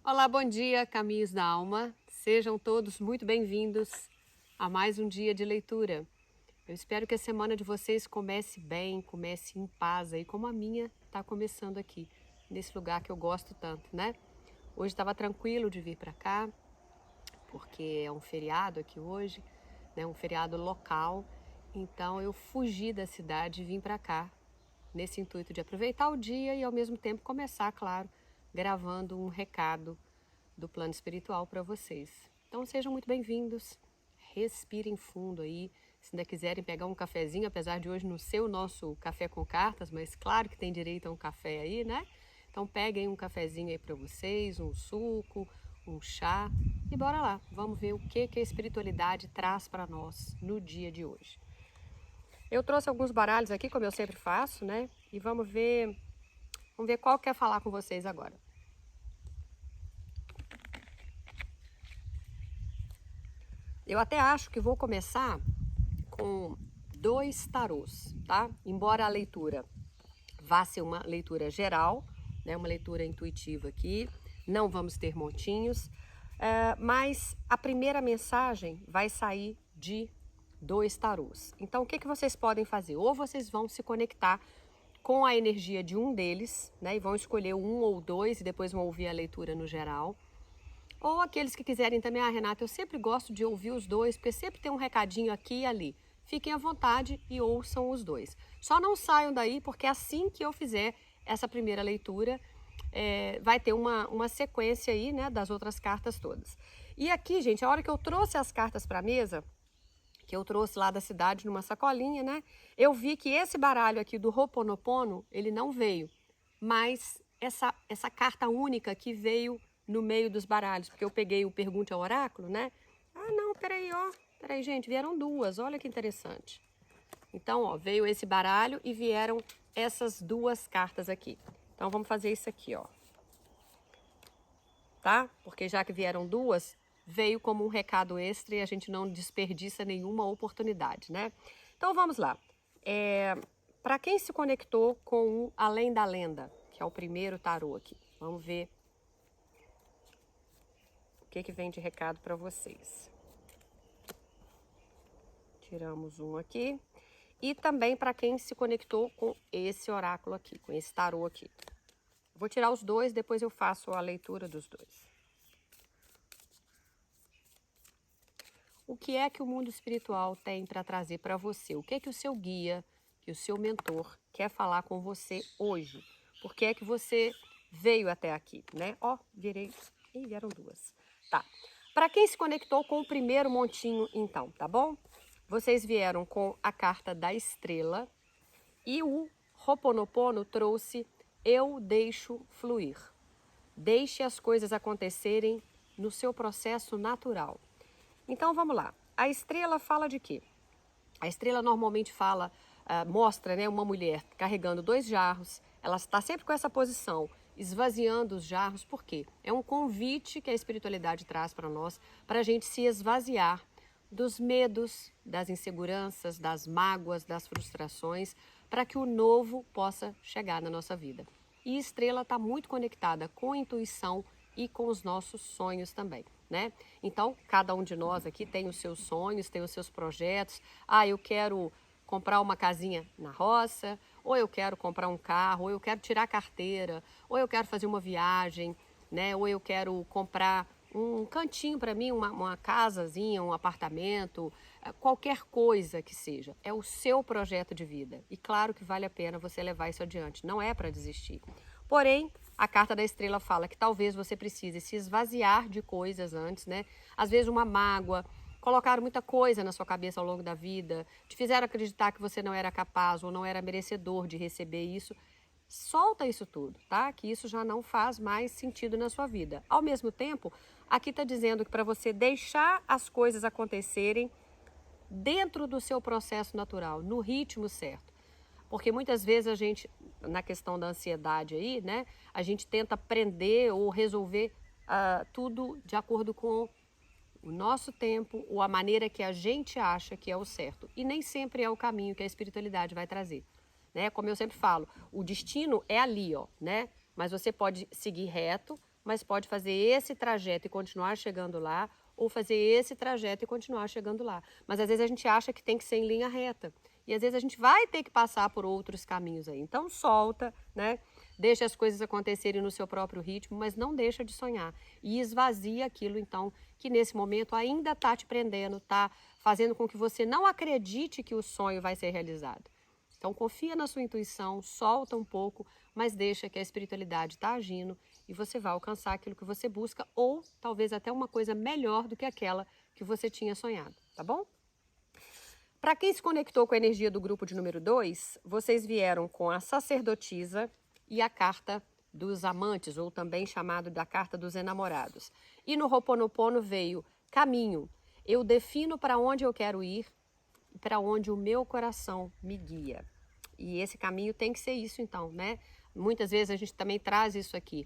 Olá, bom dia, caminhos da alma. Sejam todos muito bem-vindos a mais um dia de leitura. Eu espero que a semana de vocês comece bem, comece em paz aí, como a minha está começando aqui, nesse lugar que eu gosto tanto, né? Hoje estava tranquilo de vir para cá, porque é um feriado aqui hoje, né? Um feriado local. Então eu fugi da cidade e vim para cá, nesse intuito de aproveitar o dia e ao mesmo tempo começar, claro, gravando um recado do plano espiritual para vocês. Então sejam muito bem-vindos, respirem fundo aí, se ainda quiserem pegar um cafezinho, apesar de hoje não ser o nosso café com cartas, mas claro que tem direito a um café aí, né? Então peguem um cafezinho aí para vocês, um suco, um chá e bora lá, vamos ver o que a espiritualidade traz para nós no dia de hoje. Eu trouxe alguns baralhos aqui, como eu sempre faço, né? E vamos ver qual quer falar com vocês agora. Eu até acho que vou começar com 2 tarôs, tá? Embora a leitura vá ser uma leitura geral, né? Uma leitura intuitiva aqui, não vamos ter montinhos, mas a primeira mensagem vai sair de 2 tarôs. Então, o que vocês podem fazer? Ou vocês vão se conectar com a energia de um deles, né? E vão escolher um ou dois e depois vão ouvir a leitura no geral. Ou aqueles que quiserem também, Renata, eu sempre gosto de ouvir os dois, porque sempre tem um recadinho aqui e ali. Fiquem à vontade e ouçam os dois. Só não saiam daí, porque assim que eu fizer essa primeira leitura, vai ter uma sequência aí, né, das outras cartas todas. E aqui, gente, a hora que eu trouxe as cartas para a mesa, que eu trouxe lá da cidade numa sacolinha, né, eu vi que esse baralho aqui do Ho'oponopono, ele não veio, mas essa carta única que veio no meio dos baralhos, porque eu peguei o Pergunte ao Oráculo, né? Ah, não, peraí, gente, vieram duas, olha que interessante. Então, ó, veio esse baralho e vieram essas duas cartas aqui. Então, vamos fazer isso aqui, ó. Tá? Porque já que vieram duas, veio como um recado extra e a gente não desperdiça nenhuma oportunidade, né? Então, vamos lá. Para quem se conectou com o Além da Lenda, que é o primeiro tarô aqui, vamos ver o que vem de recado para vocês. Tiramos um aqui. E também para quem se conectou com esse oráculo aqui, com esse tarô aqui. Vou tirar os dois, depois eu faço a leitura dos dois. O que é que o mundo espiritual tem para trazer para você? O que é que o seu guia, que o seu mentor quer falar com você hoje? Por que é que você veio até aqui, né? Ó, virei. Ih, vieram duas. Tá. Para quem se conectou com o primeiro montinho, então, tá bom? Vocês vieram com a carta da estrela e o Ho'oponopono trouxe Eu Deixo Fluir. Deixe as coisas acontecerem no seu processo natural. Então vamos lá. A estrela fala de quê? A estrela normalmente fala, mostra, né, uma mulher carregando 2 jarros. Ela está sempre com essa posição, esvaziando os jarros. Por quê? É um convite que a espiritualidade traz para nós, para a gente se esvaziar dos medos, das inseguranças, das mágoas, das frustrações, para que o novo possa chegar na nossa vida. E estrela está muito conectada com a intuição e com os nossos sonhos também, né? Então, cada um de nós aqui tem os seus sonhos, tem os seus projetos. Ah, eu quero comprar uma casinha na roça, ou eu quero comprar um carro, ou eu quero tirar a carteira, ou eu quero fazer uma viagem, né? Ou eu quero comprar um cantinho para mim, uma casazinha, um apartamento, qualquer coisa que seja. É o seu projeto de vida. E claro que vale a pena você levar isso adiante. Não é para desistir. Porém, a carta da estrela fala que talvez você precise se esvaziar de coisas antes, né? Às vezes uma mágoa, colocaram muita coisa na sua cabeça ao longo da vida, te fizeram acreditar que você não era capaz ou não era merecedor de receber isso. Solta isso tudo, tá? Que isso já não faz mais sentido na sua vida. Ao mesmo tempo, aqui está dizendo que para você deixar as coisas acontecerem dentro do seu processo natural, no ritmo certo. Porque muitas vezes a gente, na questão da ansiedade aí, né, a gente tenta prender ou resolver tudo de acordo com o nosso tempo ou a maneira que a gente acha que é o certo. E nem sempre é o caminho que a espiritualidade vai trazer. Né? Como eu sempre falo, o destino é ali, ó, né? Mas você pode seguir reto, mas pode fazer esse trajeto e continuar chegando lá, ou fazer esse trajeto e continuar chegando lá. Mas às vezes a gente acha que tem que ser em linha reta. E às vezes a gente vai ter que passar por outros caminhos aí. Então solta, né? Deixa as coisas acontecerem no seu próprio ritmo, mas não deixa de sonhar. E esvazia aquilo, então, que nesse momento ainda está te prendendo, está fazendo com que você não acredite que o sonho vai ser realizado. Então confia na sua intuição, solta um pouco, mas deixa que a espiritualidade está agindo e você vai alcançar aquilo que você busca ou talvez até uma coisa melhor do que aquela que você tinha sonhado, tá bom? Para quem se conectou com a energia do grupo de número 2, vocês vieram com a sacerdotisa e a carta dos amantes, ou também chamado da carta dos enamorados. E no Ho'oponopono veio caminho. Eu defino para onde eu quero ir e para onde o meu coração me guia. E esse caminho tem que ser isso então, né? Muitas vezes a gente também traz isso aqui.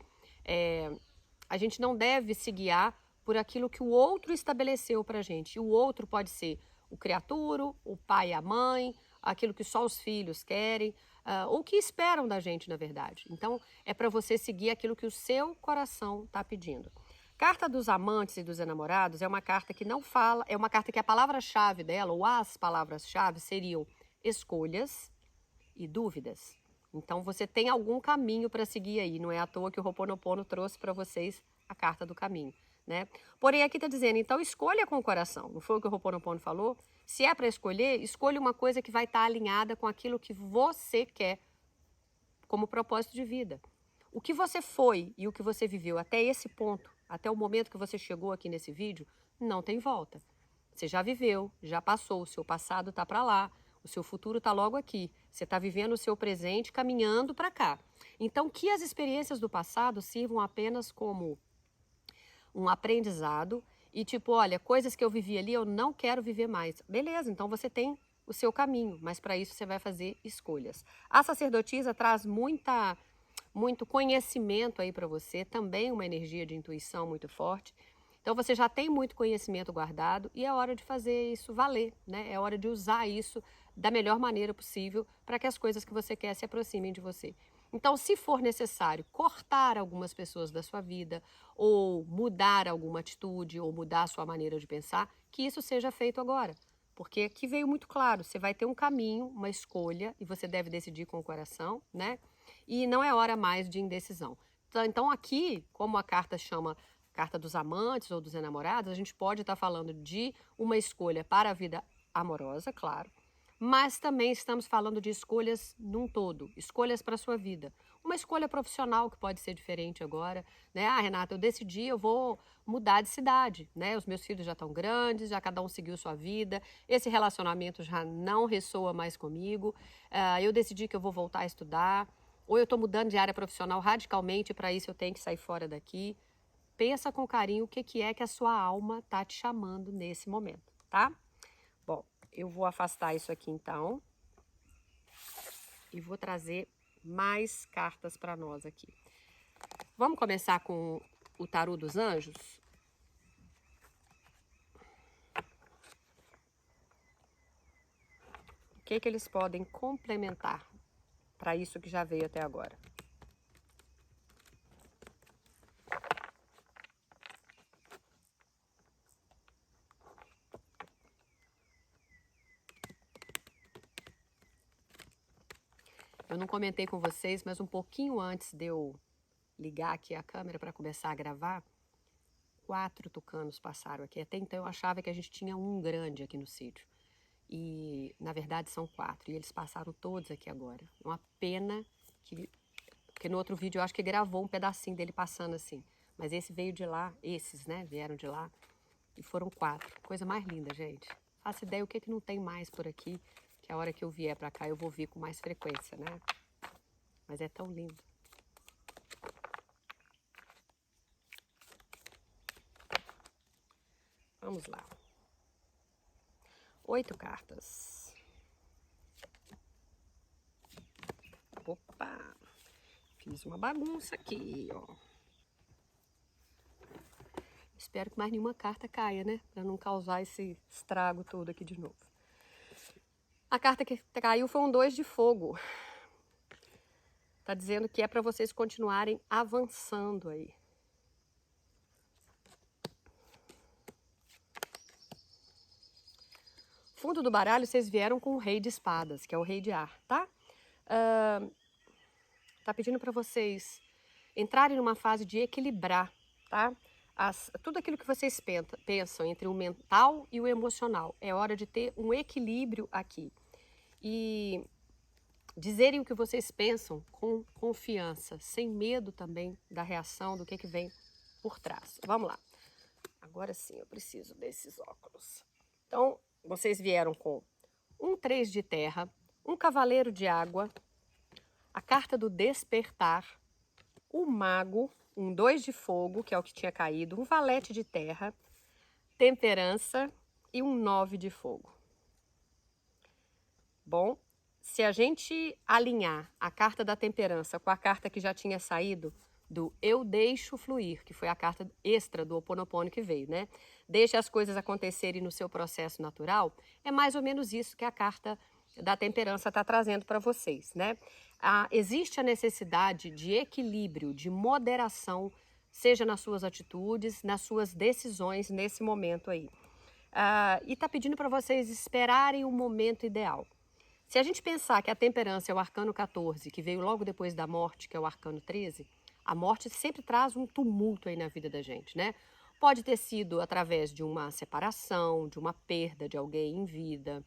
A gente não deve se guiar por aquilo que o outro estabeleceu para a gente. E o outro pode ser o criaturo, o pai e a mãe, aquilo que só os filhos querem, ou que esperam da gente, na verdade. Então, é para você seguir aquilo que o seu coração está pedindo. Carta dos amantes e dos enamorados é uma carta que não fala, é uma carta que a palavra-chave dela, ou as palavras-chave, seriam escolhas e dúvidas. Então você tem algum caminho para seguir aí, não é à toa que o Ho'oponopono trouxe para vocês a carta do caminho, né? Porém aqui está dizendo, então escolha com o coração, não foi o que o Ho'oponopono falou? Se é para escolher, escolha uma coisa que vai estar alinhada com aquilo que você quer como propósito de vida. O que você foi e o que você viveu até esse ponto, até o momento que você chegou aqui nesse vídeo, não tem volta. Você já viveu, já passou, o seu passado está para lá, o seu futuro está logo aqui. Você está vivendo o seu presente, caminhando para cá. Então, que as experiências do passado sirvam apenas como um aprendizado e tipo, olha, coisas que eu vivi ali eu não quero viver mais. Beleza, então você tem o seu caminho, mas para isso você vai fazer escolhas. A sacerdotisa traz muito conhecimento aí para você, também uma energia de intuição muito forte. Então você já tem muito conhecimento guardado e é hora de fazer isso valer, né? É hora de usar isso da melhor maneira possível para que as coisas que você quer se aproximem de você. Então, se for necessário cortar algumas pessoas da sua vida, ou mudar alguma atitude, ou mudar a sua maneira de pensar, que isso seja feito agora. Porque aqui veio muito claro, você vai ter um caminho, uma escolha, e você deve decidir com o coração, né? E não é hora mais de indecisão. Então, aqui, como a carta chama carta dos amantes ou dos enamorados, a gente pode estar falando de uma escolha para a vida amorosa, claro, mas também estamos falando de escolhas num todo, escolhas para a sua vida. Uma escolha profissional que pode ser diferente agora, né? Ah, Renata, eu decidi, eu vou mudar de cidade, né? Os meus filhos já estão grandes, já cada um seguiu sua vida, esse relacionamento já não ressoa mais comigo, eu decidi que eu vou voltar a estudar, ou eu estou mudando de área profissional radicalmente, para isso eu tenho que sair fora daqui. Pensa com carinho o que é que a sua alma está te chamando nesse momento, tá? Bom, eu vou afastar isso aqui então e vou trazer mais cartas para nós aqui. Vamos começar com o tarô dos anjos? O que eles podem complementar para isso que já veio até agora? Eu não comentei com vocês, mas um pouquinho antes de eu ligar aqui a câmera para começar a gravar, 4 tucanos passaram aqui. Até então eu achava que a gente tinha um grande aqui no sítio. E na verdade são 4. E eles passaram todos aqui agora. Uma pena que... Porque no outro vídeo eu acho que gravou um pedacinho dele passando assim. Mas esse veio de lá, esses, né, vieram de lá. E foram 4. Coisa mais linda, gente. Faço ideia o que não tem mais por aqui. Que a hora que eu vier pra cá eu vou vir com mais frequência, né? Mas é tão lindo. Vamos lá. 8 cartas. Opa! Fiz uma bagunça aqui, ó. Espero que mais nenhuma carta caia, né? Pra não causar esse estrago todo aqui de novo. A carta que caiu foi um 2 de fogo. Tá dizendo que é para vocês continuarem avançando aí. Fundo do baralho, vocês vieram com o Rei de Espadas, que é o Rei de Ar, tá? Tá pedindo para vocês entrarem numa fase de equilibrar, tá? Tudo aquilo que vocês pensam entre o mental e o emocional. É hora de ter um equilíbrio aqui. E dizerem o que vocês pensam com confiança, sem medo também da reação, do que vem por trás. Vamos lá. Agora sim, eu preciso desses óculos. Então, vocês vieram com um 3 de terra, um cavaleiro de água, a carta do despertar, o mago, um 2 de fogo, que é o que tinha caído, um valete de terra, temperança e um 9 de fogo. Bom, se a gente alinhar a carta da temperança com a carta que já tinha saído, do eu deixo fluir, que foi a carta extra do Ho Oponopono que veio, né? Deixe as coisas acontecerem no seu processo natural, é mais ou menos isso que a carta da temperança está trazendo para vocês, né? Existe a necessidade de equilíbrio, de moderação, seja nas suas atitudes, nas suas decisões nesse momento aí. E está pedindo para vocês esperarem o momento ideal. Se a gente pensar que a temperança é o arcano 14, que veio logo depois da morte, que é o arcano 13, a morte sempre traz um tumulto aí na vida da gente, né? Pode ter sido através de uma separação, de uma perda de alguém em vida.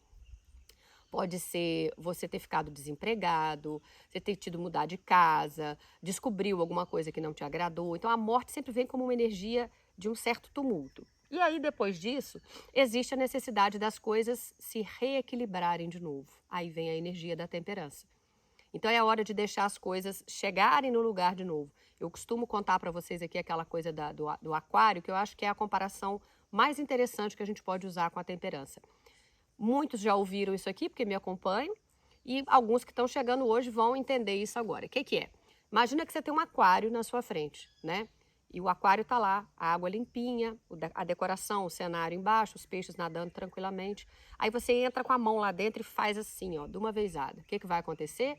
Pode ser você ter ficado desempregado, você ter tido mudar de casa, descobriu alguma coisa que não te agradou. Então a morte sempre vem como uma energia de um certo tumulto. E aí, depois disso, existe a necessidade das coisas se reequilibrarem de novo. Aí vem a energia da temperança. Então é a hora de deixar as coisas chegarem no lugar de novo. Eu costumo contar para vocês aqui aquela coisa do aquário, que eu acho que é a comparação mais interessante que a gente pode usar com a temperança. Muitos já ouviram isso aqui, porque me acompanham, e alguns que estão chegando hoje vão entender isso agora. O que é? Imagina que você tem um aquário na sua frente, né? E o aquário está lá, a água limpinha, a decoração, o cenário embaixo, os peixes nadando tranquilamente. Aí você entra com a mão lá dentro e faz assim, ó, de uma vezada. O que vai acontecer?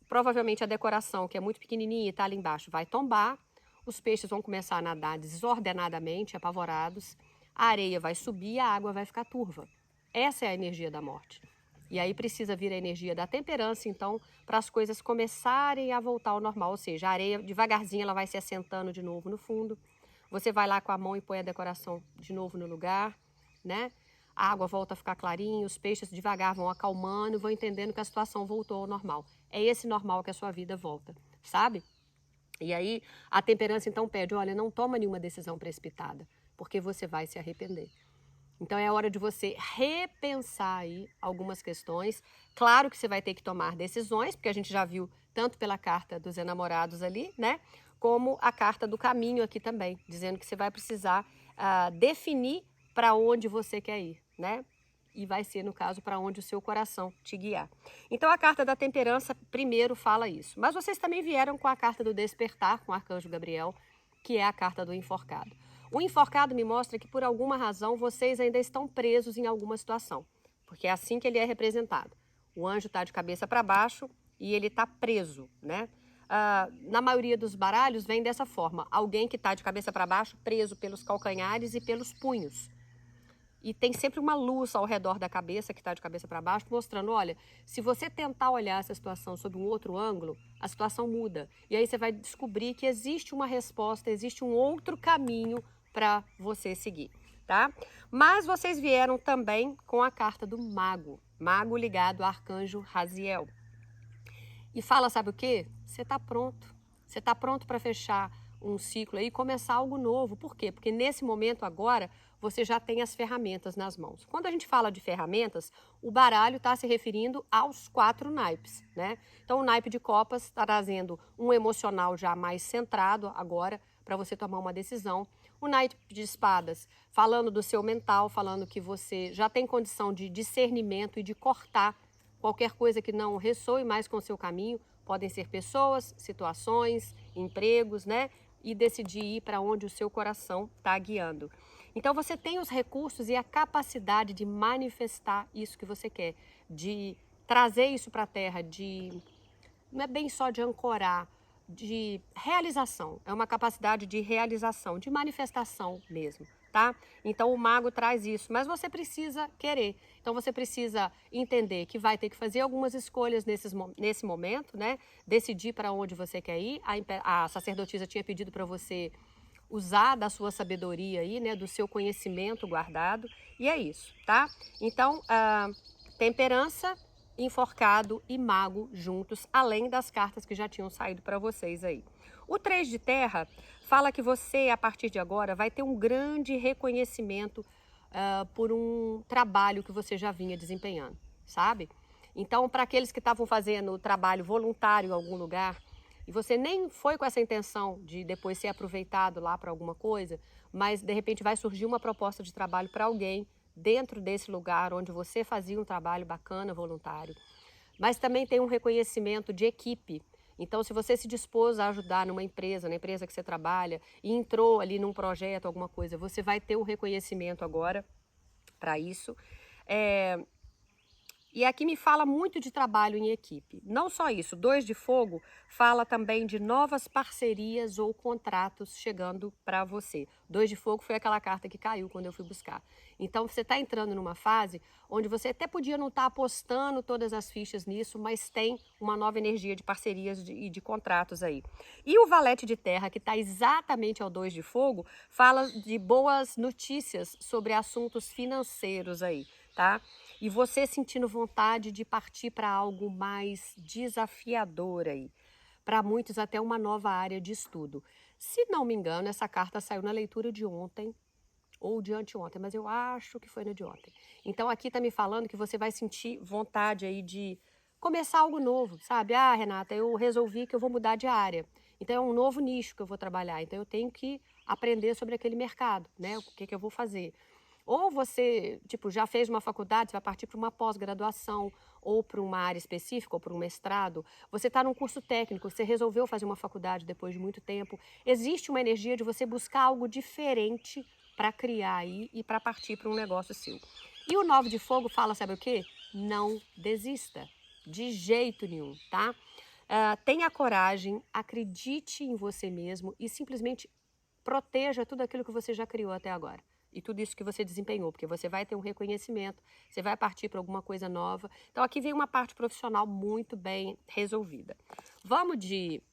Provavelmente a decoração, que é muito pequenininha e está ali embaixo, vai tombar. Os peixes vão começar a nadar desordenadamente, apavorados. A areia vai subir e a água vai ficar turva. Essa é a energia da morte. E aí precisa vir a energia da temperança, então, para as coisas começarem a voltar ao normal. Ou seja, a areia, devagarzinho, ela vai se assentando de novo no fundo. Você vai lá com a mão e põe a decoração de novo no lugar, né? A água volta a ficar clarinha, os peixes devagar vão acalmando, vão entendendo que a situação voltou ao normal. É esse normal que a sua vida volta, sabe? E aí a temperança então pede, olha, não toma nenhuma decisão precipitada, porque você vai se arrepender. Então é hora de você repensar aí algumas questões. Claro que você vai ter que tomar decisões, porque a gente já viu tanto pela carta dos enamorados ali, né? Como a carta do caminho aqui também, dizendo que você vai precisar definir para onde você quer ir, né? E vai ser, no caso, para onde o seu coração te guiar. Então a carta da temperança primeiro fala isso. Mas vocês também vieram com a carta do despertar, com o arcanjo Gabriel, que é a carta do enforcado. O enforcado me mostra que, por alguma razão, vocês ainda estão presos em alguma situação, porque é assim que ele é representado. O anjo está de cabeça para baixo e ele está preso, né? Na maioria dos baralhos vem dessa forma, alguém que está de cabeça para baixo, preso pelos calcanhares e pelos punhos. E tem sempre uma luz ao redor da cabeça, que está de cabeça para baixo, mostrando, olha, se você tentar olhar essa situação sob um outro ângulo, a situação muda. E aí você vai descobrir que existe uma resposta, existe um outro caminho para você seguir, tá? Mas vocês vieram também com a carta do mago, mago ligado ao arcanjo Raziel. E fala, sabe o quê? Você está pronto. Você está pronto para fechar um ciclo aí e começar algo novo. Por quê? Porque nesse momento agora você já tem as ferramentas nas mãos. Quando a gente fala de ferramentas, o baralho está se referindo aos 4 naipes, né? Então o naipe de copas está trazendo um emocional já mais centrado agora para você tomar uma decisão. O naipe de espadas falando do seu mental, falando que você já tem condição de discernimento e de cortar qualquer coisa que não ressoe mais com o seu caminho. Podem ser pessoas, situações, empregos, né? E decidir ir para onde o seu coração está guiando. Então você tem os recursos e a capacidade de manifestar isso que você quer, de trazer isso para a terra, não é bem só de ancorar, de realização. É uma capacidade de realização, de manifestação mesmo, tá? Então o mago traz isso, mas você precisa querer. Então você precisa entender que vai ter que fazer algumas escolhas nesse momento, né? Decidir para onde você quer ir. A sacerdotisa tinha pedido para você usar da sua sabedoria aí, né? Do seu conhecimento guardado. E é isso, tá? Então, temperança, enforcado e mago juntos, além das cartas que já tinham saído para vocês aí. O 3 de terra fala que você, a partir de agora, vai ter um grande reconhecimento por um trabalho que você já vinha desempenhando, sabe? Então, para aqueles que estavam fazendo trabalho voluntário em algum lugar, e você nem foi com essa intenção de depois ser aproveitado lá para alguma coisa, mas de repente vai surgir uma proposta de trabalho para alguém dentro desse lugar onde você fazia um trabalho bacana, voluntário. Mas também tem um reconhecimento de equipe. Então, se você se dispôs a ajudar numa empresa, na empresa que você trabalha, e entrou ali num projeto, alguma coisa, você vai ter um reconhecimento agora para isso. E aqui me fala muito de trabalho em equipe. Não só isso, 2 de fogo fala também de novas parcerias ou contratos chegando para você. 2 de fogo foi aquela carta que caiu quando eu fui buscar. Então você está entrando numa fase onde você até podia não estar apostando todas as fichas nisso, mas tem uma nova energia de parcerias e de contratos aí. E o valete de terra, que está exatamente ao 2 de fogo, fala de boas notícias sobre assuntos financeiros aí, tá? E você sentindo vontade de partir para algo mais desafiador aí. Para muitos, até uma nova área de estudo. Se não me engano, essa carta saiu na leitura de ontem ou de anteontem, mas eu acho que foi na de ontem. Então aqui está me falando que você vai sentir vontade aí de começar algo novo, sabe? Ah, Renata, eu resolvi que eu vou mudar de área. Então é um novo nicho que eu vou trabalhar. Então eu tenho que aprender sobre aquele mercado, né? O que eu vou fazer. Ou você, tipo, já fez uma faculdade, você vai partir para uma pós-graduação, ou para uma área específica, ou para um mestrado. Você está num curso técnico, você resolveu fazer uma faculdade depois de muito tempo. Existe uma energia de você buscar algo diferente para criar aí e para partir para um negócio seu. E o 9 de fogo fala, sabe o quê? Não desista, de jeito nenhum, tá? Tenha coragem, acredite em você mesmo e simplesmente proteja tudo aquilo que você já criou até agora. E tudo isso que você desempenhou, porque você vai ter um reconhecimento, você vai partir para alguma coisa nova. Então aqui vem uma parte profissional muito bem resolvida. Vamos de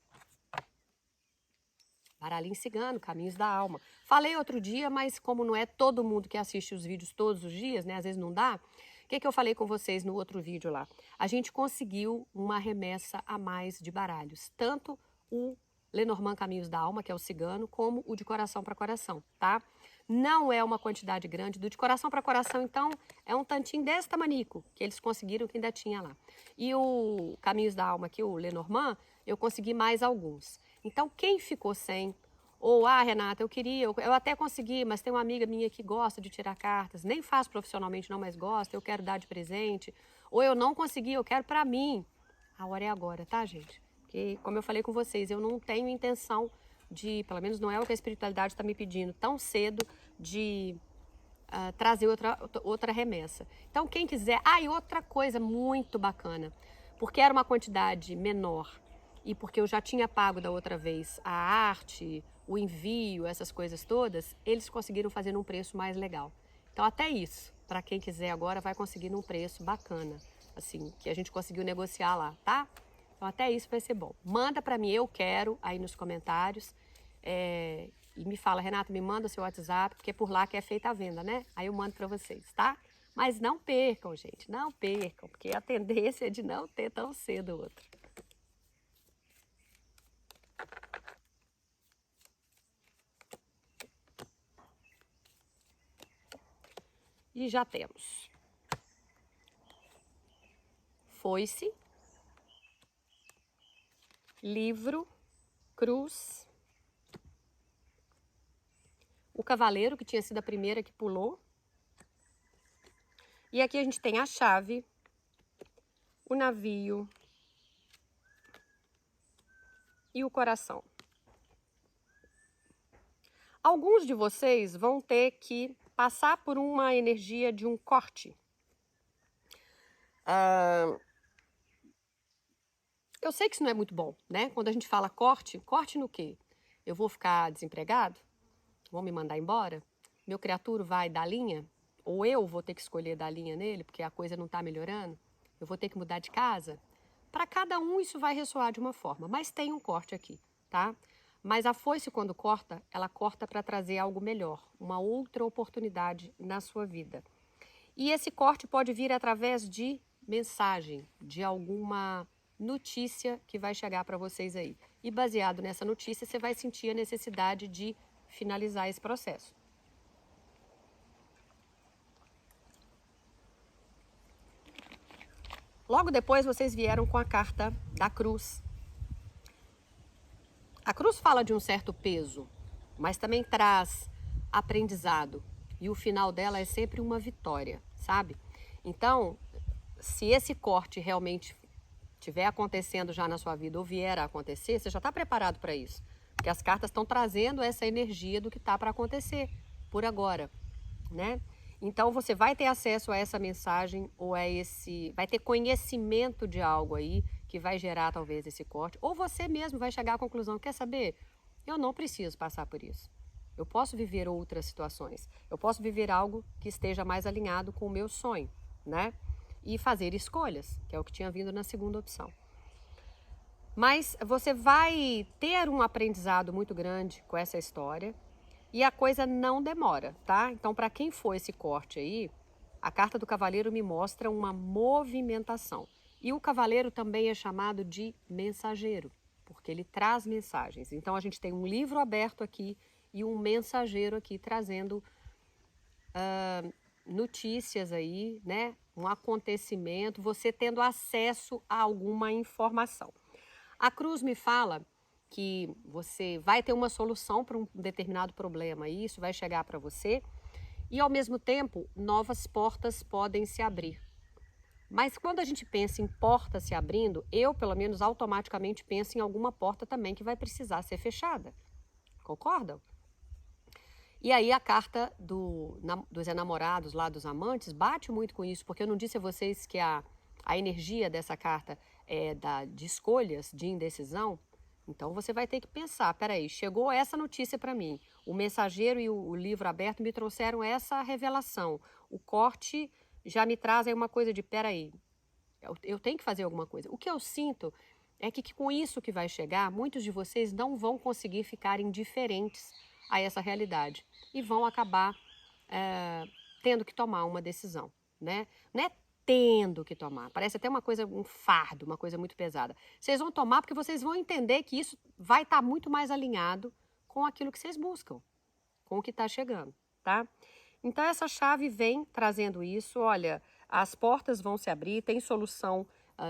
baralhinho cigano, caminhos da alma. Falei outro dia, mas como não é todo mundo que assiste os vídeos todos os dias, né? Às vezes não dá. O que eu falei com vocês no outro vídeo lá? A gente conseguiu uma remessa a mais de baralhos. Tanto o Lenormand Caminhos da Alma, que é o cigano, como o de coração para coração, tá? Não é uma quantidade grande. Do de coração para coração, então, é um tantinho desse tamanico que eles conseguiram que ainda tinha lá. E o Caminhos da Alma aqui, o Lenormand, eu consegui mais alguns. Então, quem ficou sem, ou, Renata, eu queria, eu até consegui, mas tem uma amiga minha que gosta de tirar cartas, nem faço profissionalmente não, mas gosta, eu quero dar de presente, ou eu não consegui, eu quero para mim. A hora é agora, tá, gente? Porque, como eu falei com vocês, eu não tenho intenção de, pelo menos não é o que a espiritualidade está me pedindo, tão cedo de trazer outra remessa. Então, quem quiser... e outra coisa muito bacana, porque era uma quantidade menor e porque eu já tinha pago da outra vez a arte, o envio, essas coisas todas, eles conseguiram fazer num preço mais legal. Então, até isso, para quem quiser agora, vai conseguir num preço bacana, assim, que a gente conseguiu negociar lá, tá? Então, até isso vai ser bom. Manda para mim, eu quero, aí nos comentários. E me fala, Renata, me manda o seu WhatsApp, porque é por lá que é feita a venda, né? Aí eu mando para vocês, tá? Mas não percam, gente, não percam, porque a tendência é de não ter tão cedo o outro. E já temos. Foice, livro, cruz, o cavaleiro, que tinha sido a primeira que pulou. E aqui a gente tem a chave, o navio e o coração. Alguns de vocês vão ter que passar por uma energia de um corte. Eu sei que isso não é muito bom, né? Quando a gente fala corte, corte no quê? Eu vou ficar desempregado? Vão me mandar embora? meu criatura vai dar linha? Ou eu vou ter que escolher dar linha nele, porque a coisa não está melhorando? Eu vou ter que mudar de casa? Para cada um isso vai ressoar de uma forma, mas tem um corte aqui, tá? Mas a foice, quando corta, ela corta para trazer algo melhor, uma outra oportunidade na sua vida. E esse corte pode vir através de mensagem, de alguma notícia que vai chegar para vocês aí. E baseado nessa notícia, você vai sentir a necessidade de finalizar esse processo. Logo depois, vocês vieram com a carta da cruz. A cruz fala de um certo peso, mas também traz aprendizado. E o final dela é sempre uma vitória, sabe? Então, se esse corte realmente estiver acontecendo já na sua vida ou vier a acontecer, você já está preparado para isso. Porque as cartas estão trazendo essa energia do que está para acontecer por agora, né? Então você vai ter acesso a essa mensagem ou vai ter conhecimento de algo aí que vai gerar talvez esse corte, ou você mesmo vai chegar à conclusão, quer saber? Eu não preciso passar por isso. Eu posso viver outras situações. Eu posso viver algo que esteja mais alinhado com o meu sonho, né? E fazer escolhas, que é o que tinha vindo na segunda opção. Mas você vai ter um aprendizado muito grande com essa história. E a coisa não demora, tá? Então, para quem for esse corte aí, a carta do cavaleiro me mostra uma movimentação. E o cavaleiro também é chamado de mensageiro, porque ele traz mensagens. Então, a gente tem um livro aberto aqui e um mensageiro aqui trazendo notícias aí, né? Um acontecimento, você tendo acesso a alguma informação. A cruz me fala que você vai ter uma solução para um determinado problema e isso vai chegar para você e, ao mesmo tempo, novas portas podem se abrir. Mas quando a gente pensa em porta se abrindo, eu, pelo menos, automaticamente penso em alguma porta também que vai precisar ser fechada. Concordam? E aí a carta dos enamorados, lá dos amantes, bate muito com isso, porque eu não disse a vocês que a energia dessa carta é de escolhas, de indecisão. Então você vai ter que pensar, peraí, chegou essa notícia para mim, o mensageiro e o livro aberto me trouxeram essa revelação, o corte já me traz aí uma coisa de, peraí, eu tenho que fazer alguma coisa. O que eu sinto é que com isso que vai chegar, muitos de vocês não vão conseguir ficar indiferentes a essa realidade e vão acabar tendo que tomar uma decisão, né? Não é tendo que tomar, parece até uma coisa, um fardo, uma coisa muito pesada. Vocês vão tomar porque vocês vão entender que isso vai estar muito mais alinhado com aquilo que vocês buscam, com o que está chegando, tá? Então essa chave vem trazendo isso, olha, as portas vão se abrir, tem solução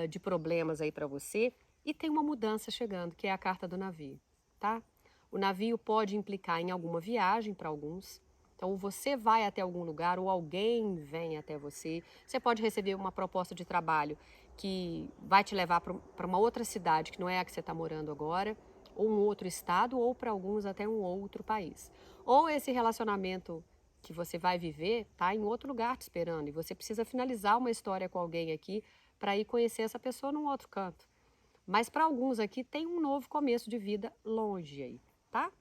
de problemas aí para você e tem uma mudança chegando, que é a carta do navio, tá? O navio pode implicar em alguma viagem para alguns. Então, você vai até algum lugar ou alguém vem até você. Você pode receber uma proposta de trabalho que vai te levar para uma outra cidade, que não é a que você está morando agora, ou um outro estado, ou para alguns até um outro país. Ou esse relacionamento que você vai viver está em outro lugar te esperando e você precisa finalizar uma história com alguém aqui para ir conhecer essa pessoa num outro canto. Mas para alguns aqui tem um novo começo de vida longe aí, tá?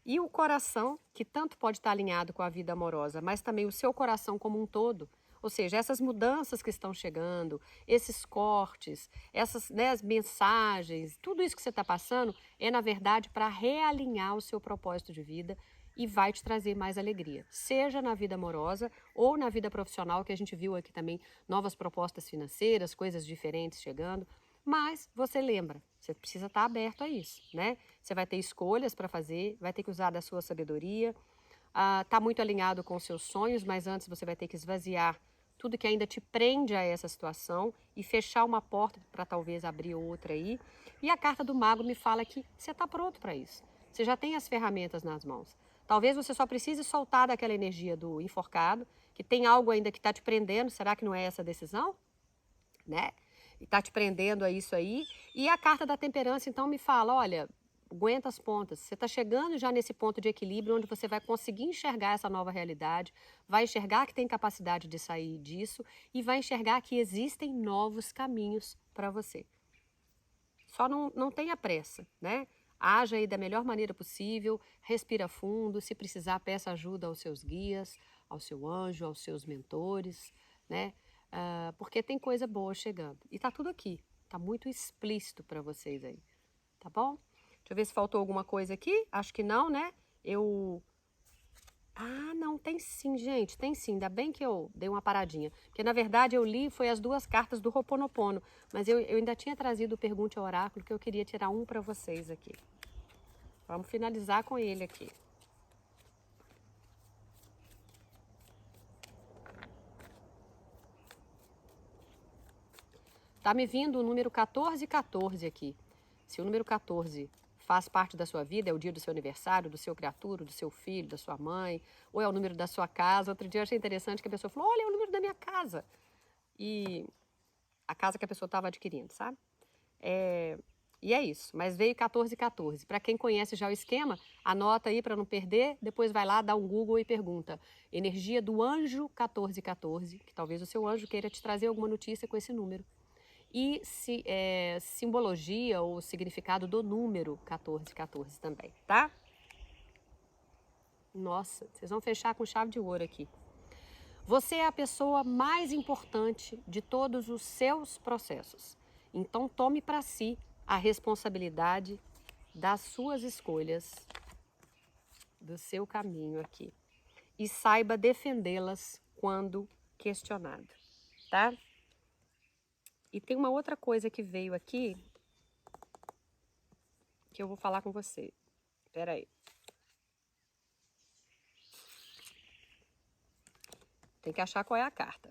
E o coração, que tanto pode estar alinhado com a vida amorosa, mas também o seu coração como um todo, ou seja, essas mudanças que estão chegando, esses cortes, essas as mensagens, tudo isso que você está passando é, na verdade, para realinhar o seu propósito de vida e vai te trazer mais alegria, seja na vida amorosa ou na vida profissional, que a gente viu aqui também novas propostas financeiras, coisas diferentes chegando. Mas você lembra, você precisa estar aberto a isso, né? Você vai ter escolhas para fazer, vai ter que usar da sua sabedoria, tá muito alinhado com os seus sonhos, mas antes você vai ter que esvaziar tudo que ainda te prende a essa situação e fechar uma porta para talvez abrir outra aí. E a carta do mago me fala que você está pronto para isso. Você já tem as ferramentas nas mãos. Talvez você só precise soltar daquela energia do enforcado, que tem algo ainda que está te prendendo. Será que não é essa decisão? Né? E está te prendendo a isso aí. E a carta da temperança, então, me fala, olha, aguenta as pontas. Você está chegando já nesse ponto de equilíbrio onde você vai conseguir enxergar essa nova realidade, vai enxergar que tem capacidade de sair disso e vai enxergar que existem novos caminhos para você. Só não tenha pressa, né? Haja aí da melhor maneira possível, respira fundo, se precisar peça ajuda aos seus guias, ao seu anjo, aos seus mentores, né? Porque tem coisa boa chegando. E tá tudo aqui, tá muito explícito para vocês aí, tá bom? Deixa eu ver se faltou alguma coisa aqui, acho que não, né? Não, tem sim, gente, tem sim. Ainda bem que eu dei uma paradinha. Porque, na verdade, eu li, foi as 2 cartas do Ho'oponopono. Mas eu ainda tinha trazido o Pergunte ao Oráculo, que eu queria tirar um para vocês aqui. Vamos finalizar com ele aqui. Tá me vindo o número 1414 aqui. Se o número 14 faz parte da sua vida, é o dia do seu aniversário, do seu criatura, do seu filho, da sua mãe, ou é o número da sua casa. Outro dia eu achei interessante que a pessoa falou, olha, é o número da minha casa. E a casa que a pessoa estava adquirindo, sabe? E é isso, mas veio 1414. Para quem conhece já o esquema, anota aí para não perder, depois vai lá, dá um Google e pergunta. Energia do anjo 1414, que talvez o seu anjo queira te trazer alguma notícia com esse número. E simbologia ou significado do número 1414 também, tá? Nossa, vocês vão fechar com chave de ouro aqui. Você é a pessoa mais importante de todos os seus processos. Então tome para si a responsabilidade das suas escolhas, do seu caminho aqui. E saiba defendê-las quando questionado, tá? E tem uma outra coisa que veio aqui que eu vou falar com você. Espera aí. Tem que achar qual é a carta.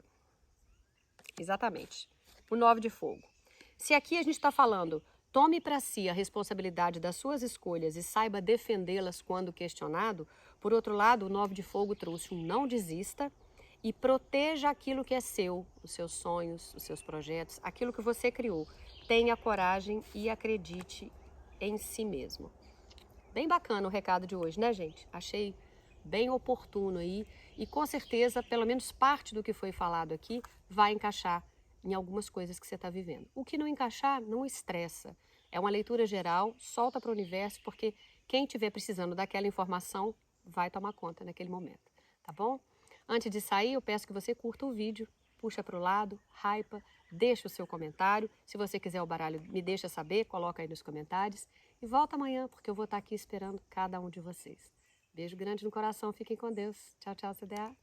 Exatamente. O 9 de fogo. Se aqui a gente está falando, tome para si a responsabilidade das suas escolhas e saiba defendê-las quando questionado, por outro lado, o 9 de fogo trouxe um não desista e proteja aquilo que é seu, os seus sonhos, os seus projetos, aquilo que você criou. Tenha coragem e acredite em si mesmo. Bem bacana o recado de hoje, né, gente? Achei bem oportuno aí e com certeza, pelo menos parte do que foi falado aqui vai encaixar em algumas coisas que você está vivendo. O que não encaixar, não estressa. É uma leitura geral, solta para o universo, porque quem estiver precisando daquela informação vai tomar conta naquele momento, tá bom? Antes de sair, eu peço que você curta o vídeo, puxa para o lado, hypa, deixa o seu comentário. Se você quiser o baralho, me deixa saber, coloca aí nos comentários. E volta amanhã, porque eu vou estar aqui esperando cada um de vocês. Beijo grande no coração, fiquem com Deus. Tchau, tchau, CDA.